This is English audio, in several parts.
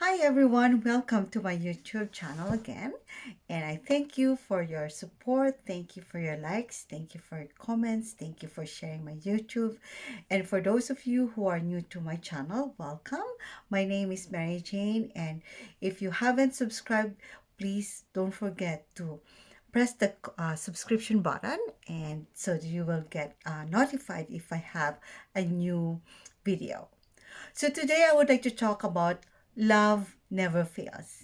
Hi everyone, welcome to my YouTube channel again. And I thank you for your support. Thank you for your likes. Thank you for your comments. Thank you for sharing my YouTube. And for those of you who are new to my channel, welcome. My name is Mary Jane. And if you haven't subscribed, please don't forget to press the subscription button and so that you will get notified if I have a new video. So today I would like to talk about love never fails.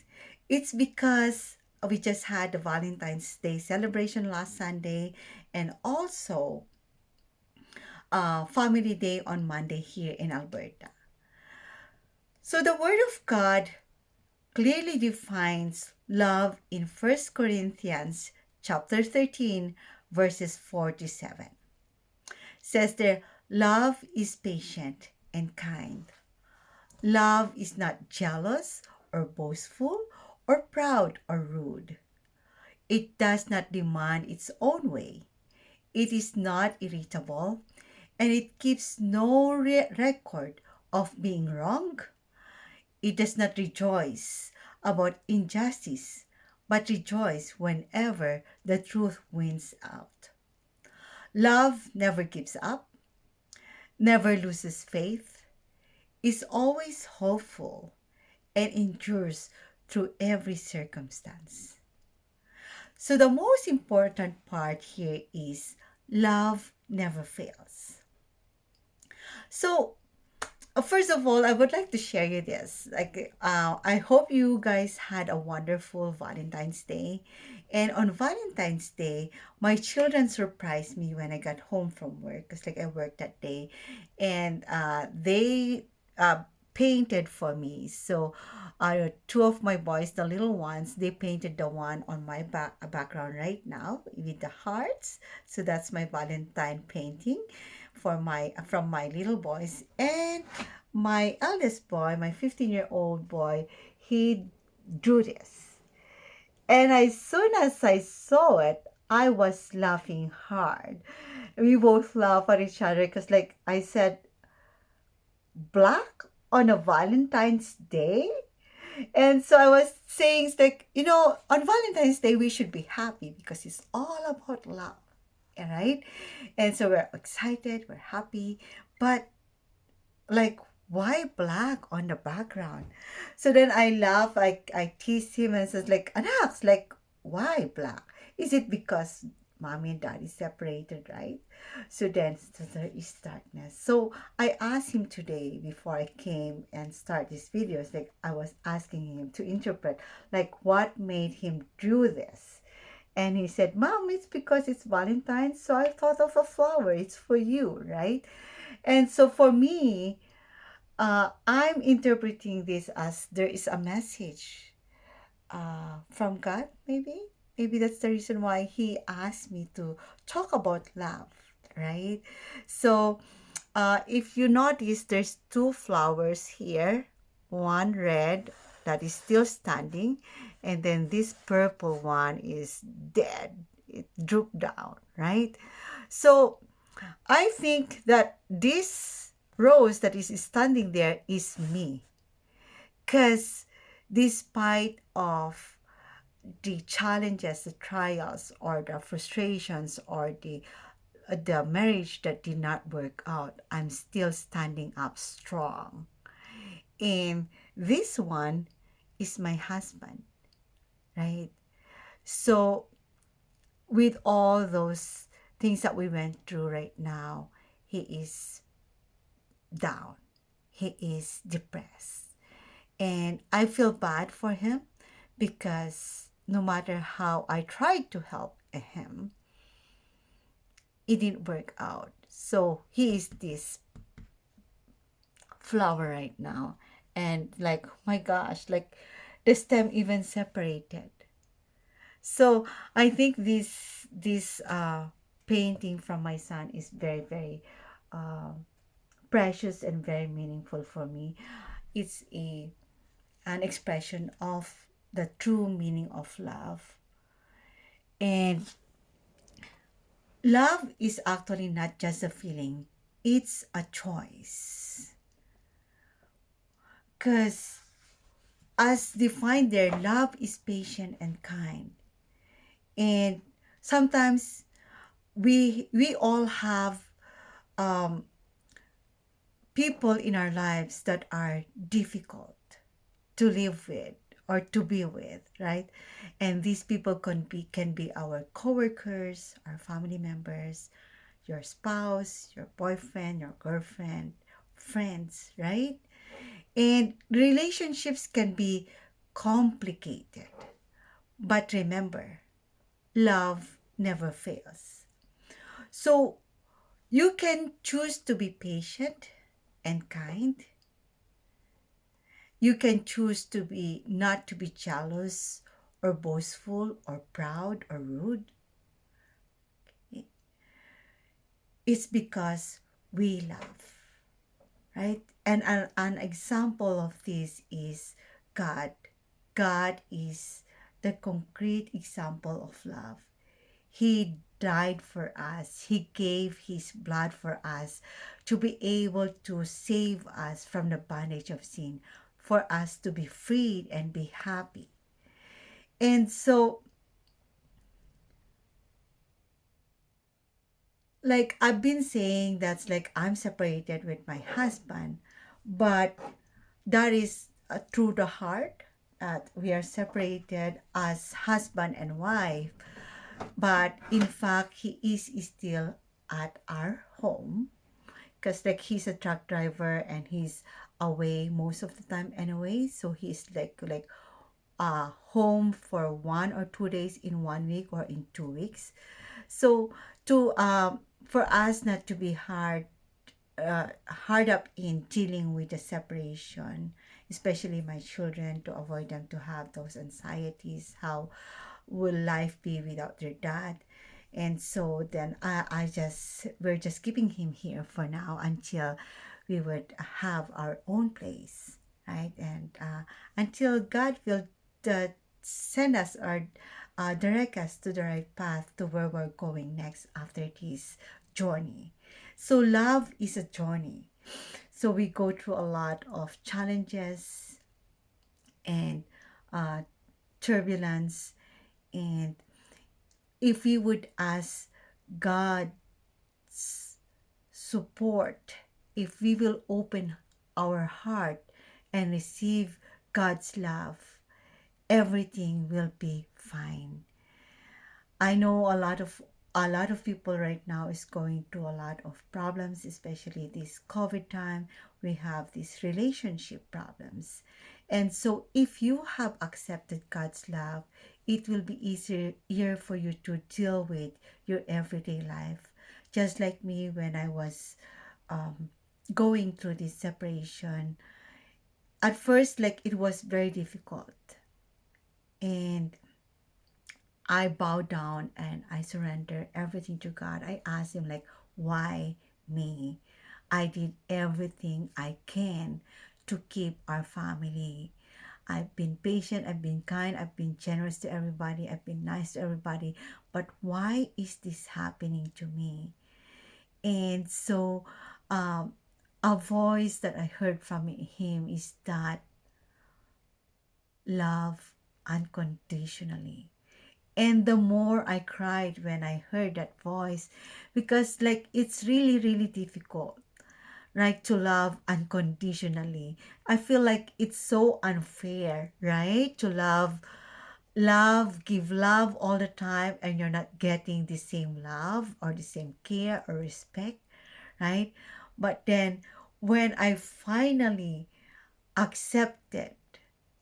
It's because we just had the Valentine's Day celebration last Sunday and also Family Day on Monday here in Alberta. So the Word of God clearly defines love in 1 Corinthians chapter 13 verses 4 to 7. Says there, love is patient and kind. Love is not jealous or boastful or proud or rude. It does not demand its own way. It is not irritable and it keeps no record of being wrong. It does not rejoice about injustice, but rejoice whenever the truth wins out. Love never gives up, never loses faith, is always hopeful, and endures through every circumstance. So, the most important part here is love never fails. So, first of all, I would like to share you this. I hope you guys had a wonderful Valentine's Day. And on Valentine's Day, my children surprised me when I got home from work because, I worked that day, and they painted for me. So, two of my boys, the little ones, they painted the one on my background right now with the hearts. So that's my Valentine painting for my from my little boys. And my eldest boy, my 15-year-old boy, he drew this. And as soon as I saw it, I was laughing hard. We both laughed at each other because, I said, black on a Valentine's Day? And so I was saying, it's like, on Valentine's Day, we should be happy because it's all about love, right? And so we're excited, we're happy, but like, why black on the background? So then I laugh, I tease him and says, Anax, why black? Is it because mommy and daddy separated, right? So there is darkness. So I asked him today before I came and start this video. It's like I was asking him to interpret, what made him do this. And he said, Mom, it's because it's Valentine's, so I thought of a flower. It's for you, right? And so for me, I'm interpreting this as there is a message from God, maybe. Maybe that's the reason why He asked me to talk about love, right? So, if you notice, there's two flowers here, one red that is still standing, and then this purple one is dead. It drooped down, right? So, I think that this rose that is standing there is me. Because despite of the challenges, the trials, or the frustrations, or the marriage that did not work out, I'm still standing up strong. And this one is my husband, right? So with all those things that we went through right now, he is down. He is depressed. And I feel bad for him because no matter how I tried to help him, it didn't work out. So he is this flower right now. And my gosh, the stem even separated. So I think this painting from my son is very, very precious and very meaningful for me. It's an expression of the true meaning of love. And love is actually not just a feeling, it's a choice. Because as defined there, love is patient and kind. And sometimes we all have um, people in our lives that are difficult to live with or to be with, right? And these people can be our coworkers, our family members, your spouse, your boyfriend, your girlfriend, friends, right? And relationships can be complicated. But remember, love never fails. So you can choose to be patient and kind. You can choose to be not to be jealous or boastful or proud or rude. It's because we love, right? And an example of this is God. God is the concrete example of love. He died for us. He gave his blood for us to be able to save us from the bondage of sin, for us to be freed and be happy. And so, like I've been saying, that's like I'm separated with my husband, but that is through the heart that we are separated as husband and wife. But in fact, he is still at our home because like he's a truck driver and he's away most of the time anyway. So he's like home for 1 or 2 days in 1 week or in 2 weeks. So to for us not to be hard up in dealing with the separation, especially my children, to avoid them to have those anxieties. How will life be without their dad? And so then we're just keeping him here for now until we would have our own place, right? And until God will uh, send us or direct us to the right path to where we're going next after this journey. So love is a journey. So we go through a lot of challenges and uh, turbulence. And if we would ask God's support, if we will open our heart and receive God's love, everything will be fine. I know a lot of people right now is going through a lot of problems, especially this COVID time. We have these relationship problems. And so if you have accepted God's love, it will be easier for you to deal with your everyday life. Just like me when I was um, going through this separation. At first, like it was very difficult. And I bow down and I surrender everything to God. I ask Him, like, why me? I did everything I can to keep our family. I've been patient, I've been kind, I've been generous to everybody, I've been nice to everybody. But why is this happening to me? And so, um, a voice that I heard from Him is that love unconditionally. And the more I cried when I heard that voice, because like it's really really difficult, right, to love unconditionally. I feel like it's so unfair, right, to give love all the time and you're not getting the same love or the same care or respect, right? But then when I finally accepted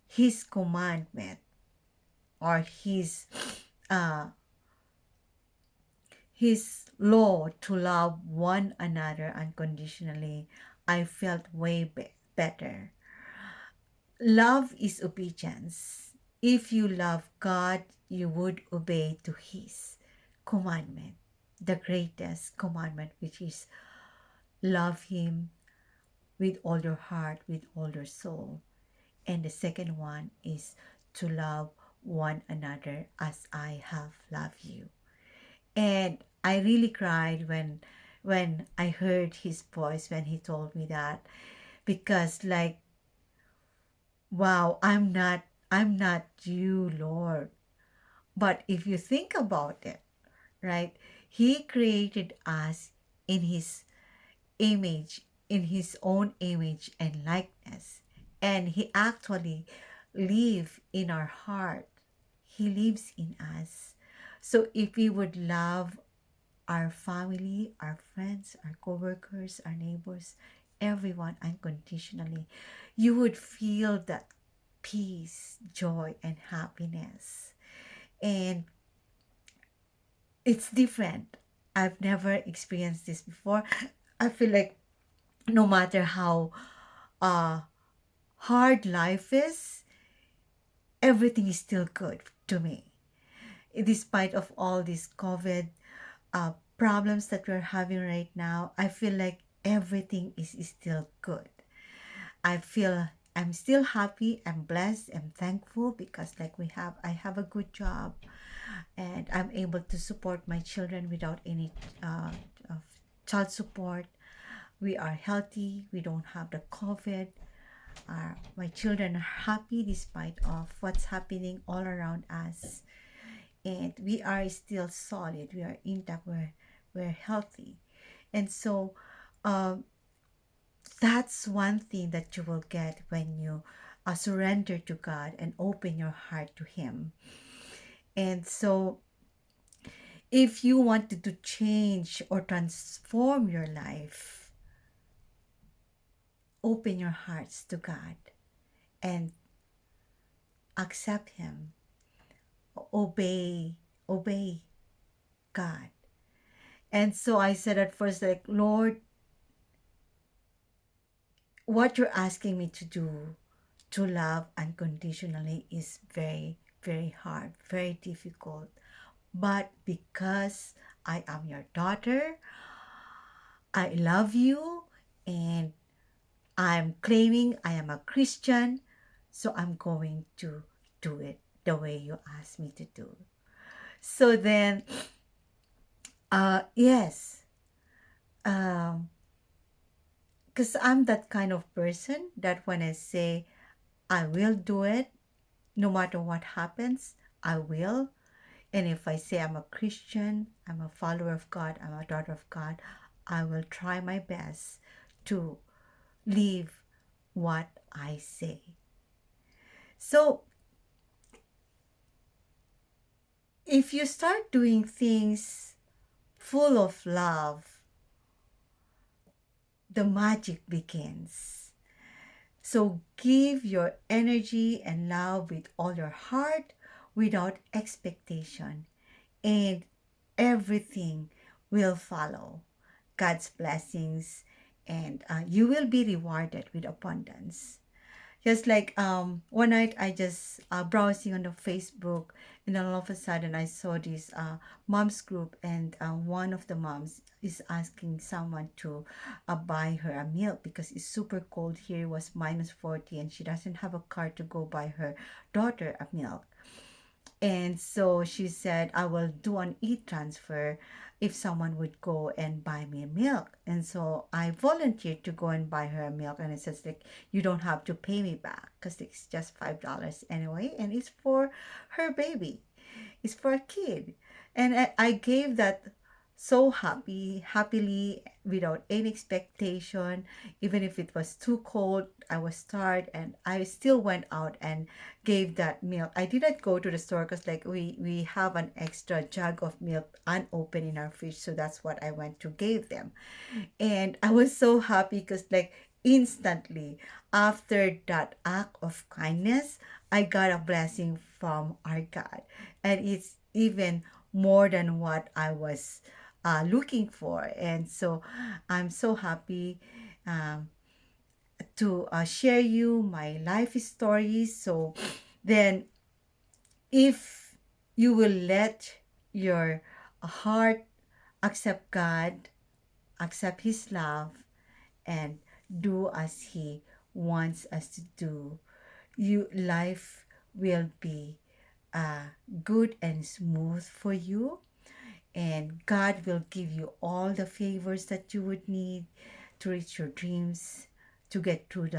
his commandment or uh his law to love one another unconditionally, I felt way better. Love is obedience. If you love God, you would obey to his commandment, the greatest commandment, which is love him with all your heart, with all your soul. And the second one is to love one another as I have loved you. And I really cried when I heard his voice when he told me that, because like wow, I'm not you, Lord. But if you think about it, right? He created us in his image, in his own image and likeness. And he actually lives in our heart. He lives in us. So if we would love our family, our friends, our coworkers, our neighbors, everyone unconditionally, you would feel that peace, joy, and happiness. And it's different. I've never experienced this before. I feel like no matter how uh, hard life is, everything is still good to me. Despite of all these COVID problems that we're having right now, I feel like everything is still good. I feel I'm still happy. I'm blessed. I'm thankful because I have a good job, and I'm able to support my children without any uh, of child support. We are healthy. We don't have the COVID. My children are happy despite of what's happening all around us, and we are still solid. We are intact. We're healthy, and so um, that's one thing that you will get when you surrender to God and open your heart to Him. And so, if you wanted to change or transform your life, open your hearts to God and accept Him. Obey God. And so I said at first, like, Lord, what you're asking me to do, to love unconditionally, is very, very hard, very difficult. But because I am your daughter, I love you, and I'm claiming I am a Christian, so I'm going to do it the way you asked me to do. So then, yes, um, because I'm that kind of person that when I say I will do it, no matter what happens, I will. And if I say I'm a Christian, I'm a follower of God, I'm a daughter of God, I will try my best to live what I say. So if you start doing things full of love, the magic begins. So give your energy and love with all your heart without expectation, and everything will follow. God's blessings, and you will be rewarded with abundance. Just like one night I just browsing on the Facebook, and then all of a sudden I saw this moms group, and one of the moms is asking someone to buy her a milk because it's super cold here. It was -40, and she doesn't have a car to go buy her daughter a milk. And so she said, I will do an e-transfer if someone would go and buy me milk. And so I volunteered to go and buy her milk. And it says, like, you don't have to pay me back because it's just $5 anyway. And it's for her baby, it's for a kid. And I gave that so happily, without any expectation. Even if it was too cold, I was tired, and I still went out and gave that milk. I didn't go to the store because like we have an extra jug of milk unopened in our fridge, so that's what I went to give them. And I was so happy because like instantly after that act of kindness, I got a blessing from our God. And it's even more than what I was looking for. And so I'm so happy um, to share you my life stories. So then, if you will let your heart accept God, accept His love, and do as He wants us to do, you life will be good and smooth for you, and God will give you all the favors that you would need to reach your dreams, to get through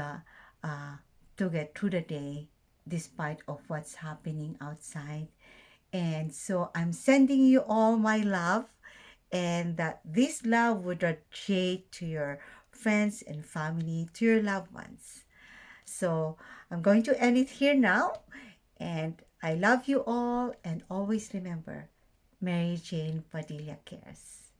uh, to get through the day despite of what's happening outside. And so I'm sending you all my love, and that this love would radiate to your friends and family, to your loved ones. So I'm going to end it here now. And I love you all. And always remember, Mary Jane Padilla cares.